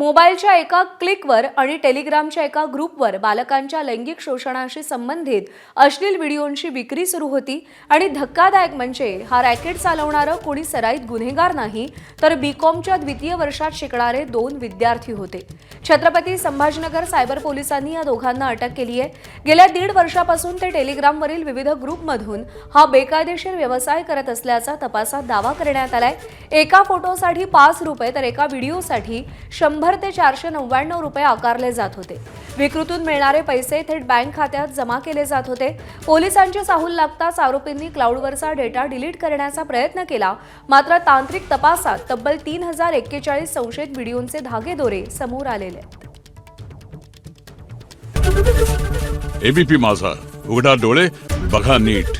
मोबाईलच्या एका क्लिकवर आणि टेलिग्रामच्या एका ग्रुपवर बालकांच्या लैंगिक शोषणाशी संबंधित अश्लील व्हिडिओंची विक्री सुरू होती आणि धक्कादायक म्हणजे हा रॅकेट चालवणारा कोणी सराईत गुन्हेगार नाही तर बीकॉमच्या द्वितीय वर्षात शिकणारे 2 विद्यार्थी होते। छत्रपती संभाजीनगर सायबर पोलिसांनी या दोघांना अटक केली आहे। गेल्या 1.5 वर्षापासून ते टेलिग्रामवरील विविध ग्रुपमधून हा बेकायदेशीर व्यवसाय करत असल्याचा तपासात दावा करण्यात आलाय। एका फोटोसाठी 5 रुपये तर एका व्हिडिओसाठी 100 ते 499 रुपये आकारले जात होते। विक्रीतून मिळणारे पैसे थेट बँक खात्यात जमा केले जात होते। पोलिसांची चाहूल लागताच आरोपींनी क्लाउडवरचा डेटा डिलीट करण्याचा प्रयत्न केला, मात्र तांत्रिक तपासात तब्बल 3041 संशयित व्हिडिओंचे धागेदोरे समोर आलेले। एबीपी माझा, उघडा डोळे बघा नीट।